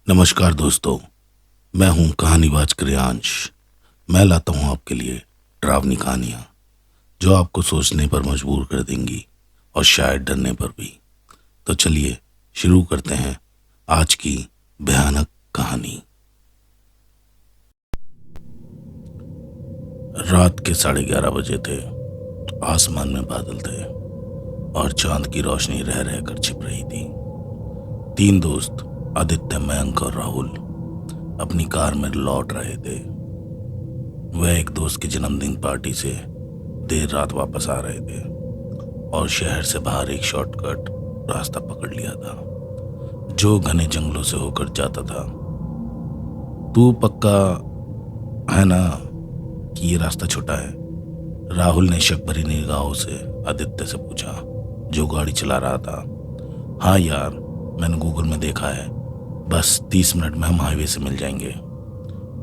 नमस्कार दोस्तों। मैं हूं कहानीबाज क्रियांश। मैं लाता हूं आपके लिए डरावनी कहानियां जो आपको सोचने पर मजबूर कर देंगी और शायद डरने पर भी। तो चलिए शुरू करते हैं आज की भयानक कहानी। रात के 11:30 बजे थे। आसमान में बादल थे और चांद की रोशनी रह रह कर छिप रही थी। तीन दोस्त आदित्य, मयंक और राहुल अपनी कार में लौट रहे थे। वह एक दोस्त की जन्मदिन पार्टी से देर रात वापस आ रहे थे और शहर से बाहर एक शॉर्टकट रास्ता पकड़ लिया था जो घने जंगलों से होकर जाता था। तू पक्का है ना कि ये रास्ता छोटा है? राहुल ने शक भरी निगाहों से आदित्य से पूछा जो गाड़ी चला रहा था। हाँ यार, मैंने गूगल में देखा है, बस 30 मिनट में हम हाईवे से मिल जाएंगे,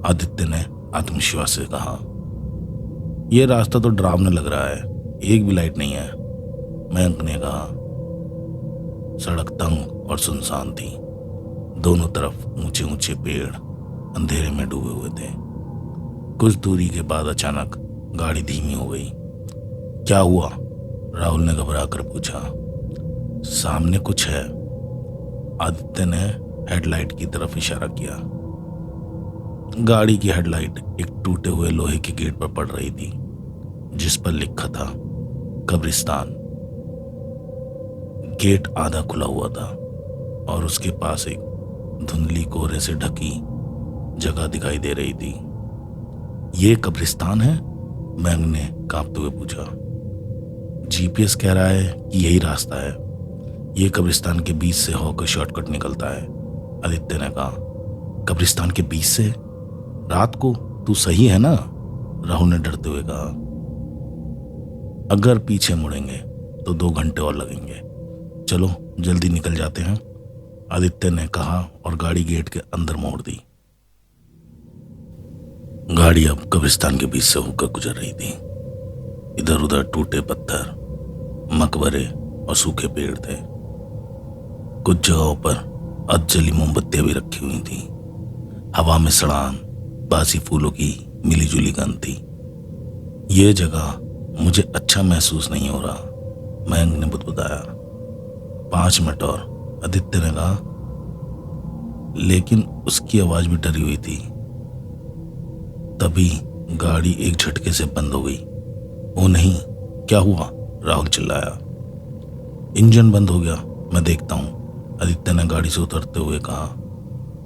आदित्य ने आत्मविश्वास से कहा। यह रास्ता तो डरावना लग रहा है, एक भी लाइट नहीं है, मयंक ने कहा। सड़क तंग और सुनसान थी। दोनों तरफ ऊंचे ऊंचे पेड़ अंधेरे में डूबे हुए थे। कुछ दूरी के बाद अचानक गाड़ी धीमी हो गई। क्या हुआ? राहुल ने घबरा कर पूछा। सामने कुछ है, आदित्य ने हेडलाइट की तरफ इशारा किया। गाड़ी की हेडलाइट एक टूटे हुए लोहे के गेट पर पड़ रही थी जिस पर लिखा था कब्रिस्तान। गेट आधा खुला हुआ था और उसके पास एक धुंधली कोहरे से ढकी जगह दिखाई दे रही थी। ये कब्रिस्तान है? मैंग ने कांपते हुए पूछा। जीपीएस कह रहा है कि यही रास्ता है। ये कब्रिस्तान के बीच से होकर शॉर्टकट निकलता है, आदित्य ने कहा। कब्रिस्तान के बीच से? रात को? तू सही है ना? राहुल ने डरते हुए कहा। अगर पीछे मुड़ेंगे तो 2 घंटे और लगेंगे, चलो जल्दी निकल जाते हैं, आदित्य ने कहा और गाड़ी गेट के अंदर मोड़ दी। गाड़ी अब कब्रिस्तान के बीच से होकर गुजर रही थी। इधर उधर टूटे पत्थर, मकबरे और सूखे पेड़ थे। कुछ जगहों पर अधजली मोमबत्तियां भी रखी हुई थी। हवा में सड़ान, बासी फूलों की मिलीजुली गंध थी। ये जगह मुझे अच्छा महसूस नहीं हो रहा, मयंक ने बुदबुदाया। 5 मिनट और, आदित्य ने कहा, लेकिन उसकी आवाज भी डरी हुई थी। तभी गाड़ी एक झटके से बंद हो गई। ओ नहीं, क्या हुआ? राहुल चिल्लाया। इंजन बंद हो गया, मैं देखता हूं, आदित्य ने गाड़ी से उतरते हुए कहा।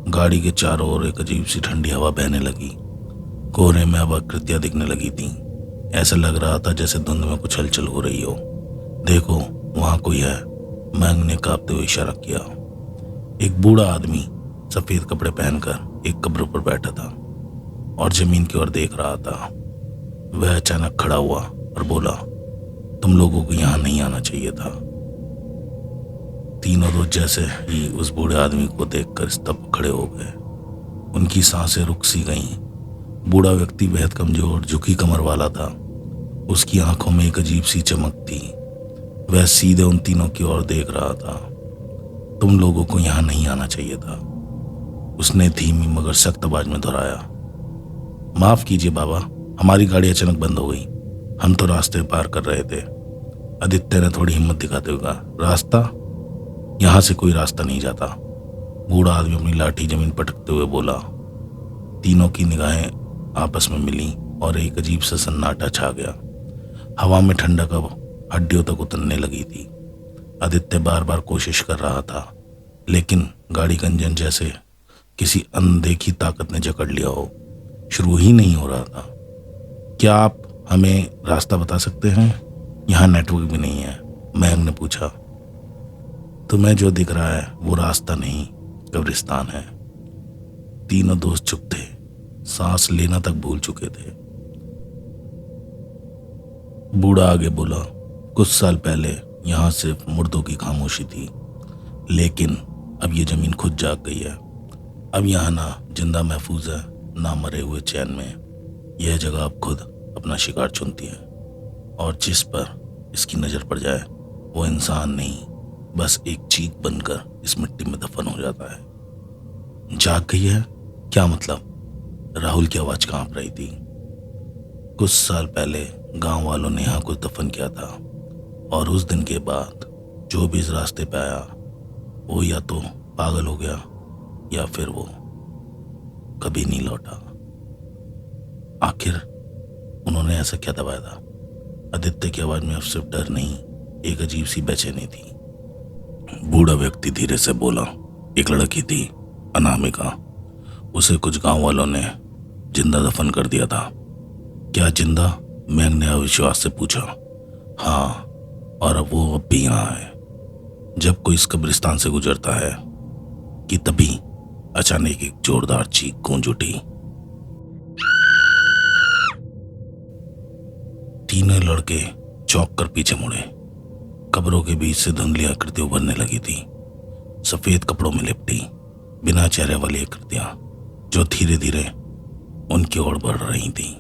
गाड़ी के चारों ओर एक अजीब सी ठंडी हवा बहने लगी। कोहरे में अब आकृतियां दिखने लगी थीं। ऐसा लग रहा था जैसे धुंध में कुछ हलचल हो रही हो। देखो, वहां कोई है, मैंग ने कांपते हुए इशारा किया। एक बूढ़ा आदमी सफेद कपड़े पहनकर एक कब्र पर बैठा था और जमीन की ओर देख रहा था। वह अचानक खड़ा हुआ और बोला, तुम लोगों को यहां नहीं आना चाहिए था। तीनों दोस्त जैसे ही उस बूढ़े आदमी को देखकर स्तब्ध खड़े हो गए। उनकी सांसें रुक सी गईं। बूढ़ा व्यक्ति बेहद कमजोर, झुकी कमर वाला था। उसकी आंखों में एक अजीब सी चमक थी। वह सीधे उन तीनों की ओर देख रहा था। तुम लोगों को यहां नहीं आना चाहिए था, उसने धीमी मगर सख्त आवाज में दोहराया। माफ कीजिए बाबा, हमारी गाड़ी अचानक बंद हो गई, हम तो रास्ते पार कर रहे थे, आदित्य ने थोड़ी हिम्मत दिखाते हुए कहा। रास्ता? यहां से कोई रास्ता नहीं जाता, बूढ़ा आदमी अपनी लाठी जमीन पटकते हुए बोला। तीनों की निगाहें आपस में मिली और एक अजीब सा सन्नाटा छा गया। हवा में ठंडक अब हड्डियों तक उतरने लगी थी। आदित्य बार बार कोशिश कर रहा था, लेकिन गाड़ी का इंजन जैसे किसी अनदेखी ताकत ने जकड़ लिया हो, शुरू ही नहीं हो रहा था। क्या आप हमें रास्ता बता सकते हैं? यहाँ नेटवर्क भी नहीं है, मैम ने पूछा। तुम्हें जो दिख रहा है वो रास्ता नहीं, कब्रिस्तान है। तीनों दोस्त चुप थे, सांस लेना तक भूल चुके थे। बूढ़ा आगे बोला, कुछ साल पहले यहाँ सिर्फ मुर्दों की खामोशी थी, लेकिन अब ये जमीन खुद जाग गई है। अब यहाँ ना जिंदा महफूज है, ना मरे हुए चैन में। यह जगह अब खुद अपना शिकार चुनती है और जिस पर इसकी नजर पड़ जाए वो इंसान नहीं, बस एक चीख बनकर इस मिट्टी में दफन हो जाता है। जाग गई है? क्या मतलब? राहुल की आवाज कांप रही थी। कुछ साल पहले गांव वालों ने यहाँ कुछ दफन किया था और उस दिन के बाद जो भी इस रास्ते पे आया वो या तो पागल हो गया या फिर वो कभी नहीं लौटा। आखिर उन्होंने ऐसा क्या दबाया था? आदित्य की आवाज में अब सिर्फ डर नहीं, एक अजीब सी बेचैनी थी। बूढ़ा व्यक्ति धीरे से बोला, एक लड़की थी अनामिका, उसे कुछ गांव वालों ने जिंदा दफन कर दिया था। क्या जिंदा? मैंग ने अविश्वास से पूछा। हाँ, और अब वो अब भी यहाँ है। जब कोई इस कब्रिस्तान से गुजरता है कि तभी अचानक एक जोरदार चीख गूंज उठी। तीनों लड़के चौंक कर पीछे मुड़े। कब्रों के बीच से धुंधली आकृति उभरने लगी थी, सफेद कपड़ों में लिपटी बिना चेहरे वाली आकृतियां जो धीरे धीरे उनकी ओर बढ़ रही थी।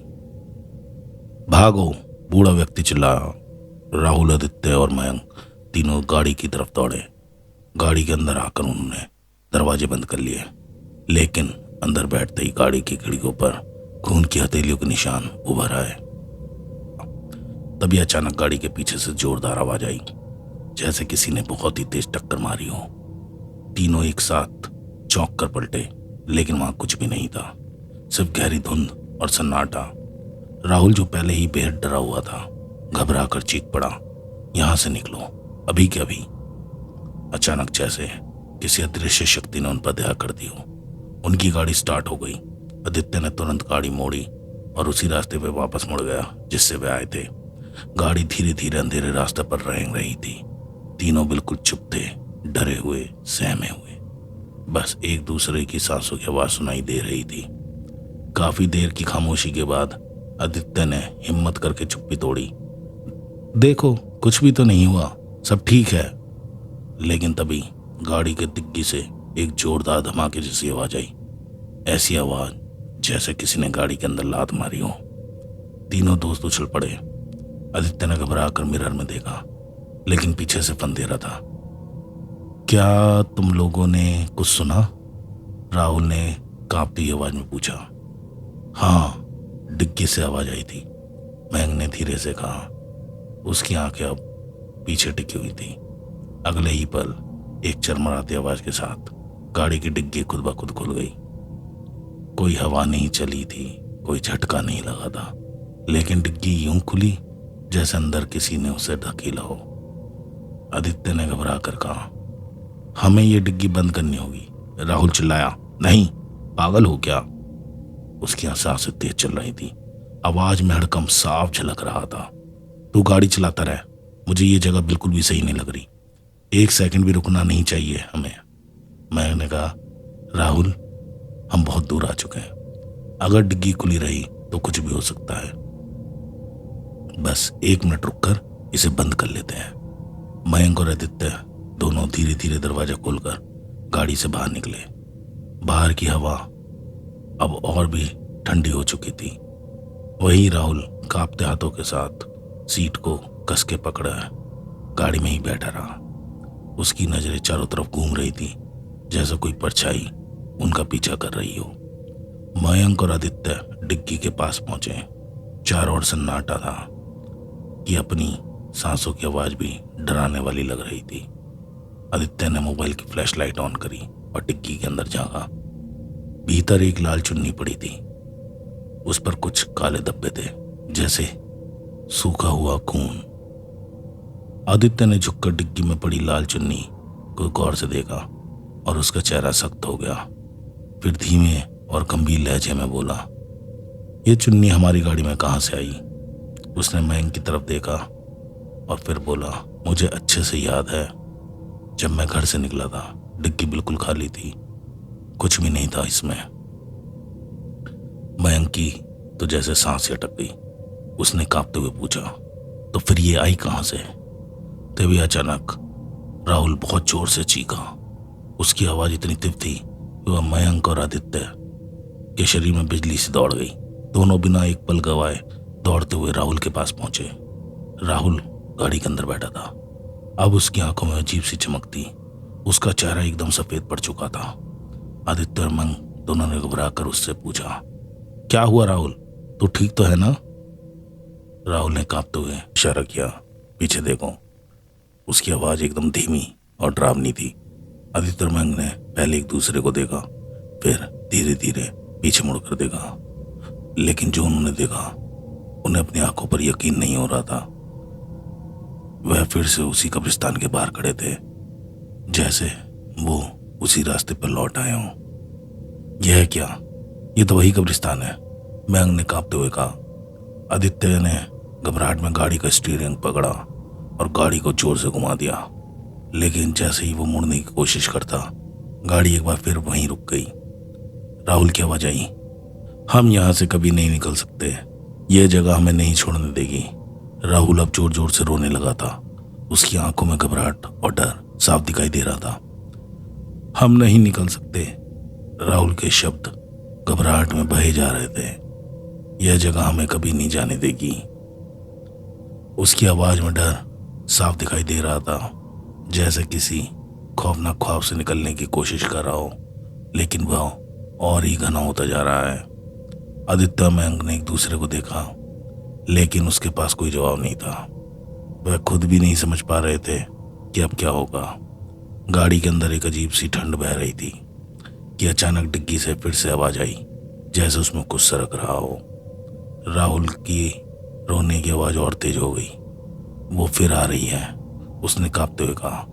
भागो! बूढ़ा व्यक्ति चिल्लाया। राहुल, आदित्य और मयंक तीनों गाड़ी की तरफ दौड़े। गाड़ी के अंदर आकर उन्होंने दरवाजे बंद कर लिए, लेकिन अंदर बैठते ही गाड़ी की खिड़कियों पर खून की हथेलियों के निशान उभर आए। तभी अचानक गाड़ी के पीछे से जोरदार आवाज आई, जैसे किसी ने बहुत ही तेज टक्कर मारी हो। तीनों एक साथ चौंक कर पलटे, लेकिन वहां कुछ भी नहीं था, सिर्फ गहरी धुंध और सन्नाटा। राहुल, जो पहले ही बेहद डरा हुआ था, घबरा कर चीख पड़ा, यहां से निकलो, अभी के अभी। अचानक जैसे किसी अदृश्य शक्ति ने उन पर दया कर दी हो, उनकी गाड़ी स्टार्ट हो गई। आदित्य ने तुरंत गाड़ी मोड़ी और उसी रास्ते पे वापस मुड़ गया जिससे वे आए थे। गाड़ी धीरे धीरे अंधेरे रास्ते पर रेंग रही थी। तीनों बिल्कुल चुप थे, डरे हुए, सहमे हुए। बस एक दूसरे की सांसों की आवाज सुनाई दे रही थी। काफी देर की खामोशी के बाद आदित्य ने हिम्मत करके चुप्पी तोड़ी। देखो, कुछ भी तो नहीं हुआ, सब ठीक है। लेकिन तभी गाड़ी के डिग्गी से एक जोरदार धमाके जैसी आवाज आई, ऐसी आवाज जैसे किसी ने गाड़ी के अंदर लात मारी हो। तीनों दोस्त उछल पड़े। आदित्य ने घबरा कर मिरर में देखा, लेकिन पीछे से अंधेरा था। क्या तुम लोगों ने कुछ सुना? राहुल ने कांपती आवाज में पूछा। हाँ, डिग्गी से आवाज आई थी, मैंग ने धीरे से कहा। उसकी आंखें अब पीछे टिकी हुई थी। अगले ही पल एक चरमराती आवाज के साथ गाड़ी की डिग्गी खुद ब खुद खुल गई। कोई हवा नहीं चली थी, कोई झटका नहीं लगा था, लेकिन डिग्गी यूं खुली जैसे अंदर किसी ने उसे ढकेला हो। आदित्य ने घबरा कर कहा, हमें ये डिग्गी बंद करनी होगी। राहुल चिल्लाया, नहीं, पागल हो क्या? उसकी सांसें तेज चल रही थी, आवाज में हड़कंप साफ झलक रहा था। तू गाड़ी चलाता रह, मुझे ये जगह बिल्कुल भी सही नहीं लग रही, एक सेकंड भी रुकना नहीं चाहिए हमें। मैंने कहा, राहुल, हम बहुत दूर आ चुके हैं, अगर डिग्गी खुली रही तो कुछ भी हो सकता है। बस 1 मिनट रुककर इसे बंद कर लेते हैं। मयंक और आदित्य दोनों धीरे धीरे दरवाजा खोलकर गाड़ी से बाहर निकले। बाहर की हवा अब और भी ठंडी हो चुकी थी। वही राहुल कांपते हाथों के साथ सीट को कस के पकड़ा गाड़ी में ही बैठा रहा। उसकी नजरें चारों तरफ घूम रही थी, जैसे कोई परछाई उनका पीछा कर रही हो। मयंक और आदित्य डिग्गी के पास पहुंचे। चारों ओर सन्नाटा था कि अपनी सांसों की आवाज भी डराने वाली लग रही थी। आदित्य ने मोबाइल की फ्लैशलाइट ऑन करी और डिग्गी के अंदर झांका। भीतर एक लाल चुन्नी पड़ी थी, उस पर कुछ काले धब्बे थे, जैसे सूखा हुआ खून। आदित्य ने झुककर डिग्गी में पड़ी लाल चुन्नी को गौर से देखा और उसका चेहरा सख्त हो गया। फिर धीमे और गंभीर लहजे में बोला, ये चुन्नी हमारी गाड़ी में कहां से आई? उसने मयंक की तरफ देखा और फिर बोला, मुझे अच्छे से याद है, जब मैं घर से निकला था डिग्गी बिल्कुल खाली थी, कुछ भी नहीं था इसमें। मयंक की तो जैसे सांस अटक गई। उसने कांपते हुए पूछा, तो फिर ये आई कहां से? तभी अचानक राहुल बहुत जोर से चीखा। उसकी आवाज इतनी तीव्र थी कि वह मयंक और आदित्य के शरीर में बिजली से दौड़ गई। दोनों बिना एक पल गवाए दौड़ते हुए राहुल के पास पहुंचे। राहुल गाड़ी के अंदर बैठा था। अब उसकी आंखों में अजीब सी चमक थी। उसका चेहरा एकदम सफेद पड़ चुका था। आदित्य और मंग दोनों ने घबरा कर उससे पूछा, क्या हुआ राहुल, तू ठीक तो है ना? राहुल ने कांपते हुए इशारा किया, पीछे देखो। उसकी आवाज एकदम धीमी और डरावनी थी। आदित्य और मंग ने पहले एक दूसरे को देखा, फिर धीरे धीरे पीछे मुड़कर देखा, लेकिन जो उन्होंने देखा उन्हें अपनी आंखों पर यकीन नहीं हो रहा था। वह फिर से उसी कब्रिस्तान के बाहर खड़े थे, जैसे वो उसी रास्ते पर लौट आए हों। यह क्या, ये तो वही कब्रिस्तान है, मैंग ने कांपते हुए कहा। आदित्य ने घबराहट में गाड़ी का स्टीयरिंग पकड़ा और गाड़ी को जोर से घुमा दिया, लेकिन जैसे ही वो मुड़ने की कोशिश करता, गाड़ी एक बार फिर वहीं रुक गई। राहुल की आवाज आई, हम यहाँ से कभी नहीं निकल सकते, यह जगह हमें नहीं छोड़ने देगी। राहुल अब जोर जोर से रोने लगा था। उसकी आंखों में घबराहट और डर साफ दिखाई दे रहा था। हम नहीं निकल सकते। राहुल के शब्द घबराहट में बहे जा रहे थे। यह जगह हमें कभी नहीं जाने देगी। उसकी आवाज में डर साफ दिखाई दे रहा था, जैसे किसी खौफनाक ख्वाब से निकलने की कोशिश कर रहा हो, लेकिन वह और ही घना होता जा रहा है। आदित्य और मयंक ने एक दूसरे को देखा, लेकिन उसके पास कोई जवाब नहीं था। वह खुद भी नहीं समझ पा रहे थे कि अब क्या होगा। गाड़ी के अंदर एक अजीब सी ठंड बह रही थी कि अचानक डिग्गी से फिर से आवाज आई, जैसे उसमें कुछ सरक रहा हो। राहुल की रोने की आवाज और तेज हो गई। वो फिर आ रही है, उसने कांपते हुए कहा।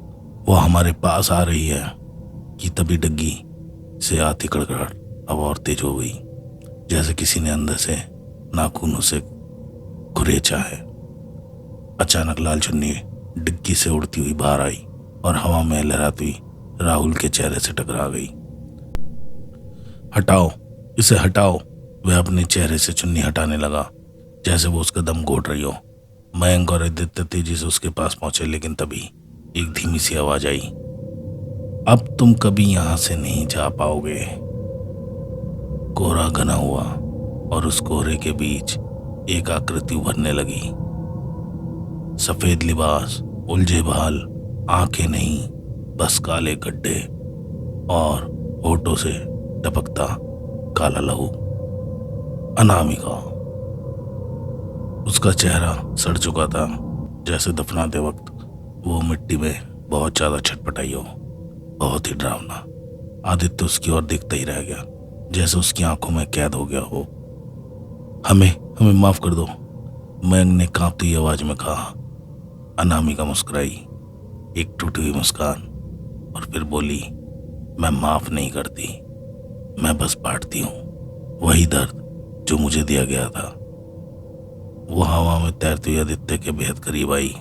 वो हमारे पास आ रही है। कि तभी डिग्गी से आती कड़कड़ाहट अब और तेज हो गई, जैसे किसी ने अंदर से नाखूनों से खुरेचा है। अचानक लाल चुन्नी डिग्गी से उड़ती हुई बाहर आई और हवा में लहराती हुई राहुल के चेहरे से टकरा गई। हटाओ, इसे हटाओ। वह अपने चेहरे से चुन्नी हटाने लगा, जैसे वो उसका दम घोट रही हो। मयंक और आदित्य तेजी से उसके पास पहुंचे, लेकिन तभी एक धीमी सी आवाज आई, अब तुम कभी यहां से नहीं जा पाओगे। कोहरा घना हुआ और उस कोहरे के बीच एक आकृति उभरने लगी। सफेद लिबास, उलझे बाल, आंखें नहीं, बस काले गड्ढे और होठों से टपकता काला लहू। अनामिका। उसका चेहरा सड़ चुका था, जैसे दफनाते वक्त वो मिट्टी में बहुत ज्यादा छटपटाई हो। बहुत ही डरावना। आदित्य उसकी ओर देखता ही रह गया, जैसे उसकी आंखों में कैद हो गया हो। हमें माफ कर दो, मयंक ने कांपती हुई आवाज में कहा। अनामिका मुस्कुराई, एक टूटी हुई मुस्कान, और फिर बोली, मैं माफ नहीं करती, मैं बस बांटती हूँ वही दर्द जो मुझे दिया गया था। वो हवा में तैरती हुई आदित्य के बेहद करीब आई।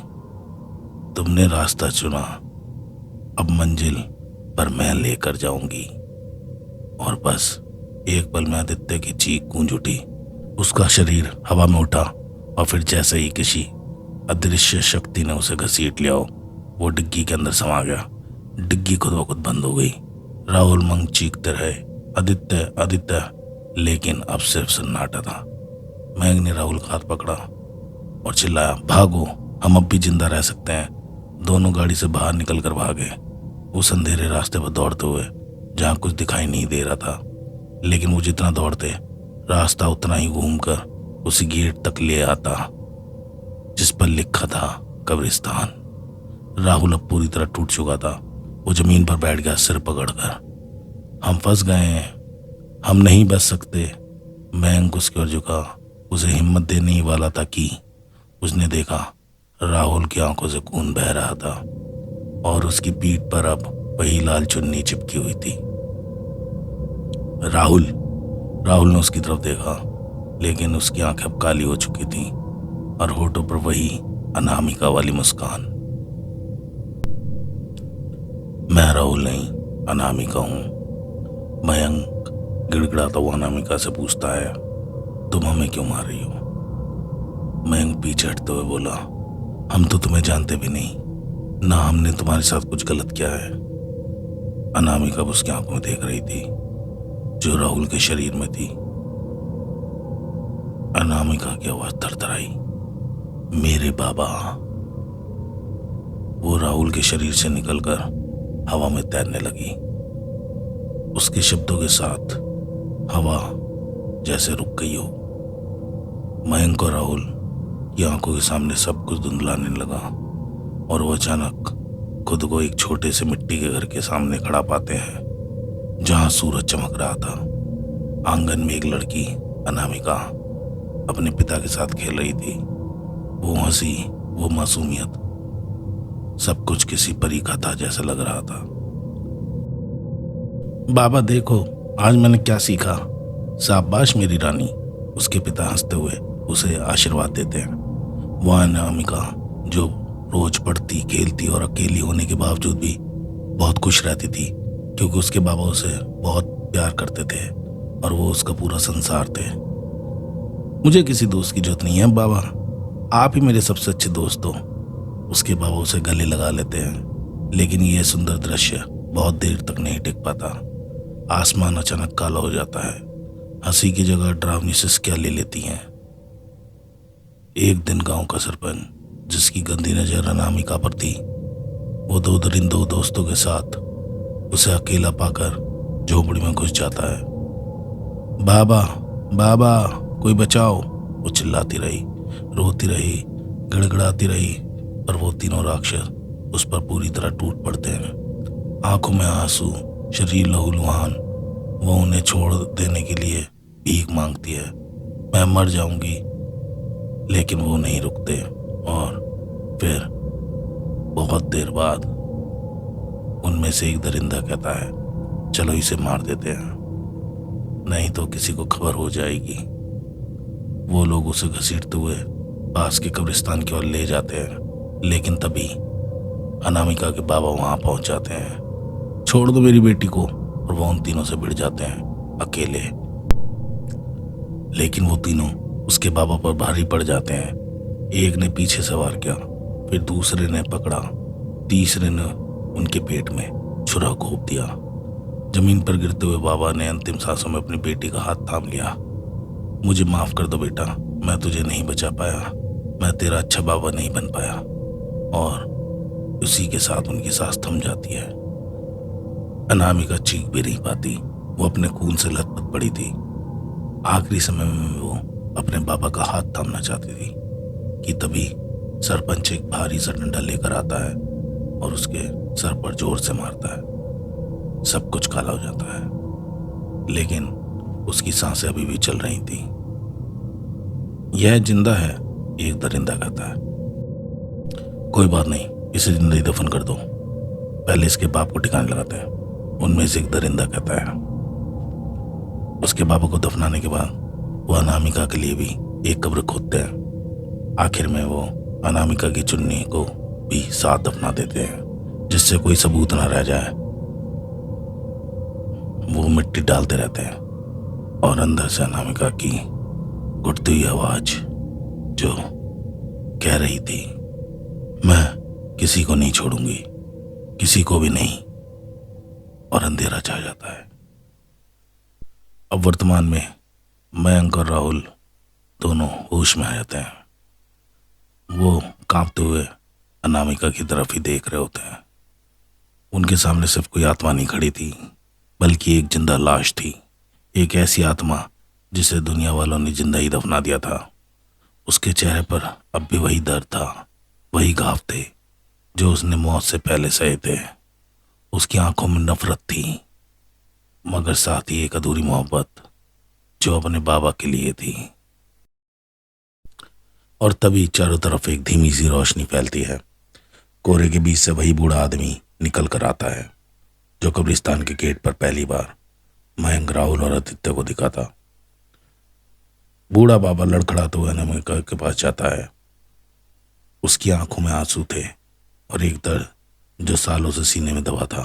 तुमने रास्ता चुना, अब मंजिल पर मैं लेकर जाऊंगी। और बस एक पल में आदित्य की चीख गूंज उठी। उसका शरीर हवा में उठा और फिर जैसे ही किसी अदृश्य शक्ति ने उसे घसीट लिया हो, वो डिग्गी के अंदर समा गया। डिग्गी खुद ब खुद बंद हो गई। राहुल मंग चीखते रहे, आदित्य आदित्य, लेकिन अब सिर्फ सन्नाटा था। मयंक ने राहुल का हाथ पकड़ा और चिल्लाया, भागो, हम अब भी जिंदा रह सकते हैं। दोनों गाड़ी से बाहर निकल कर भागे, उस अंधेरे रास्ते पर दौड़ते हुए, जहां कुछ दिखाई नहीं दे रहा था। लेकिन वो जितना दौड़ते, रास्ता उतना ही घूमकर उसी गेट तक ले आता जिस पर लिखा था कब्रिस्तान। राहुल अब पूरी तरह टूट चुका था। वो जमीन पर बैठ गया, सिर पकड़कर। हम फंस गए हैं, हम नहीं बच सकते। मयंक उसकी ओर झुका, उसे हिम्मत देने ही वाला था कि उसने देखा राहुल की आंखों से खून बह रहा था और उसकी पीठ पर अब वही लाल चुन्नी चिपकी हुई थी। राहुल ने उसकी तरफ देखा, लेकिन उसकी आंखें अब काली हो चुकी थी और होठों पर वही अनामिका वाली मुस्कान। मैं राहुल नहीं, अनामिका हूं। मयंक गिड़गिड़ाता हुआ अनामिका से पूछता है, तुम हमें क्यों मार रही हो? मयंक पीछे हटते हुए बोला, हम तो तुम्हें जानते भी नहीं, ना हमने तुम्हारे साथ कुछ गलत किया है। अनामिका उसकी आंखों में देख रही थी जो राहुल के शरीर में थी। अनामिका की आवाज थरथराई, मेरे बाबा। वो राहुल के शरीर से निकलकर हवा में तैरने लगी। उसके शब्दों के साथ हवा जैसे रुक गई हो। मयंक और राहुल की आंखों के सामने सब कुछ धुंधलाने लगा और वो अचानक खुद को एक छोटे से मिट्टी के घर के सामने खड़ा पाते हैं जहां सूरज चमक रहा था। आंगन में एक लड़की अनामिका अपने पिता के साथ खेल रही थी। वो हंसी, वो मासूमियत, सब कुछ किसी परी का था जैसा लग रहा था। बाबा देखो, आज मैंने क्या सीखा। शाबाश मेरी रानी, उसके पिता हंसते हुए उसे आशीर्वाद देते हैं। वह अनामिका जो रोज पढ़ती, खेलती और अकेली होने के बावजूद भी बहुत खुश रहती थी क्योंकि उसके बाबा उसे बहुत प्यार करते थे और वो उसका पूरा संसार थे। मुझे किसी दोस्त की जरूरत नहीं है बाबा, आप ही मेरे सबसे अच्छे दोस्त हो। उसके बाबा उसे गले लगा लेते हैं, लेकिन यह सुंदर दृश्य बहुत देर तक नहीं टिक पाता। आसमान अचानक काला हो जाता है। हंसी की जगह डरावनी सिसकियां ले लेती हैं। एक दिन गांव का सरपंच, जिसकी गंदी नजर अनामिका पर थी, वो दो दरिंदों दोस्तों के साथ उसे अकेला पाकर झोपड़ी में घुस जाता है। बाबा बाबा कोई बचाओ, वो चिल्लाती रही, रोती रही, गड़गड़ाती रही और वो तीनों राक्षस उस पर पूरी तरह टूट पड़ते हैं। आंखों में आंसू, शरीर लहूलुहान। वो उन्हें छोड़ देने के लिए भीख मांगती है। मैं मर जाऊंगी, लेकिन वो नहीं रुकते और फिर बहुत देर बाद उनमें से एक दरिंदा कहता है, चलो इसे मार देते हैं, नहीं तो किसी को खबर हो जाएगी। वो लोग उसे घसीटते हुए पास के कब्रिस्तान की ओर ले जाते हैं, लेकिन तभी अनामिका के बाबा वहां पहुंच जाते हैं। छोड़ दो मेरी बेटी को, और वो उन तीनों से भिड़ जाते हैं अकेले। लेकिन वो तीनों उसके बाबा पर भारी पड़ जाते हैं। एक ने पीछे से वार किया, फिर दूसरे ने पकड़ा, तीसरे ने उनके पेट में छुरा घोंप दिया। जमीन पर गिरते हुए बाबा ने अंतिम सांसों में अपनी बेटी का हाथ थाम लिया। मुझे माफ कर दो बेटा, मैं तुझे नहीं बचा पाया, मैं तेरा अच्छा बाबा नहीं बन पाया। और उसी के साथ उनकी सांस थम जाती है। अनामिका चीख भी नहीं पाती, वो अपने खून से लथपथ पड़ी थी। आखिरी समय में वो अपने बाबा का हाथ थामना चाहती थी कि तभी सरपंच एक भारी सा डंडा लेकर आता है और उसके सर पर जोर से मारता है। सब कुछ काला हो जाता है, लेकिन उसकी सांसें अभी भी चल रही थी। यह जिंदा है, एक दरिंदा कहता है। कोई बात नहीं, इसे जिंदा ही दफन कर दो, पहले इसके बाप को ठिकाने लगाते हैं, उनमें से एक दरिंदा कहता है। उसके बाबा को दफनाने के बाद वो अनामिका के लिए भी एक कब्र खोदते हैं। आखिर में वो अनामिका की चुन्नी को भी साथ दफना देते हैं, जिससे कोई सबूत ना रह जाए। वो मिट्टी डालते रहते हैं और अंदर से अनामिका की घुटती हुई आवाज जो कह रही थी, मैं किसी को नहीं छोड़ूंगी, किसी को भी नहीं। और अंधेरा छा जाता है। अब वर्तमान में मयंक और राहुल दोनों होश में आ जाते हैं। वो कांपते हुए अनामिका की तरफ ही देख रहे होते हैं। उनके सामने सिर्फ कोई आत्मा नहीं खड़ी थी, बल्कि एक जिंदा लाश थी। एक ऐसी आत्मा जिसे दुनिया वालों ने जिंदा ही दफना दिया था। उसके चेहरे पर अब भी वही दर्द था, वही घाव थे जो उसने मौत से पहले सहे थे। उसकी आंखों में नफरत थी, मगर साथ ही एक अधूरी मोहब्बत जो अपने बाबा के लिए थी। और तभी चारों तरफ एक धीमी सी रोशनी फैलती है। कोहरे के बीच से वही बूढ़ा आदमी निकल कर आता है जो कब्रिस्तान के गेट पर पहली बार मयंक, राहुल और आदित्य को दिखा था। बूढ़ा बाबा लड़खड़ाते हुए अनामिका के पास जाता है। उसकी आंखों में आंसू थे और एक दर्द जो सालों से सीने में दबा था।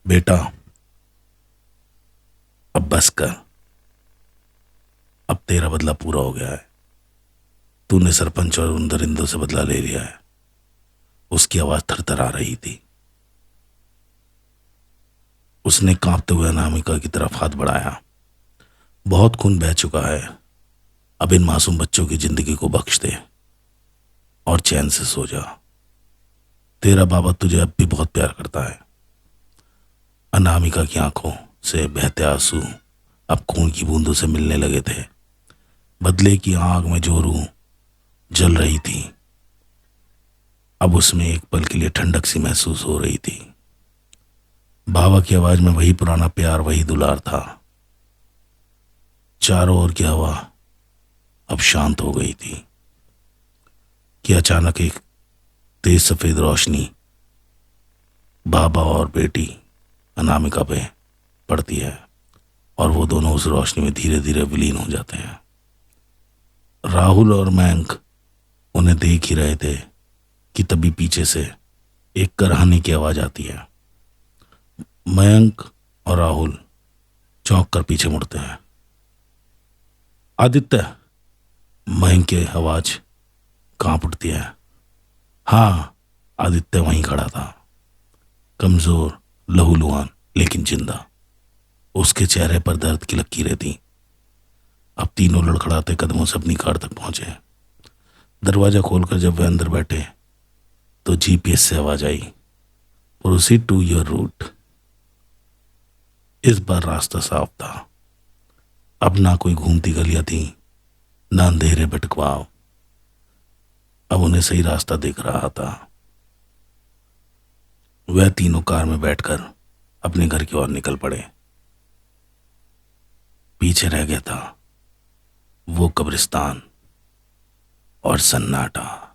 बेटा, अब बस कर, अब तेरा बदला पूरा हो गया है। तूने सरपंच और उन दरिंदों से बदला ले लिया है। उसकी आवाज थरथरा रही थी। उसने कांपते हुए अनामिका की तरफ हाथ बढ़ाया। बहुत खून बह चुका है, अब इन मासूम बच्चों की जिंदगी को बख्श दे और चैन से सो जा। तेरा बाबा तुझे अब भी बहुत प्यार करता है। अनामिका की आंखों से बहते आंसू अब खून की बूंदों से मिलने लगे थे। बदले की आग में जोरू जल रही थी। अब उसमें एक पल के लिए ठंडक सी महसूस हो रही थी। बाबा की आवाज में वही पुराना प्यार, वही दुलार था। चारों ओर की हवा अब शांत हो गई थी कि अचानक एक तेज सफेद रोशनी बाबा और बेटी अनामिका पे पड़ती है और वो दोनों उस रोशनी में धीरे धीरे विलीन हो जाते हैं। राहुल और मयंक उन्हें देख ही रहे थे कि तभी पीछे से एक कराहने की आवाज आती है। मयंक और राहुल चौंक कर पीछे मुड़ते हैं। आदित्य, मयंक की आवाज कांप उठती है। हाँ, आदित्य वहीं खड़ा था, कमजोर, लहूलुहान लेकिन जिंदा। उसके चेहरे पर दर्द की लकीरें थीं। अब तीनों लड़खड़ाते कदमों से अपनी कार तक पहुंचे। दरवाजा खोलकर जब वे अंदर बैठे तो जीपीएस से आवाज आई, प्रोसीड टू योर रूट। इस बार रास्ता साफ था। अब ना कोई घूमती गलियां थी, ना अंधेरे भटकवाव। अब उन्हें सही रास्ता दिख रहा था। वह तीनों कार में बैठकर अपने घर की ओर निकल पड़े। पीछे रह गया था वो कब्रिस्तान और सन्नाटा।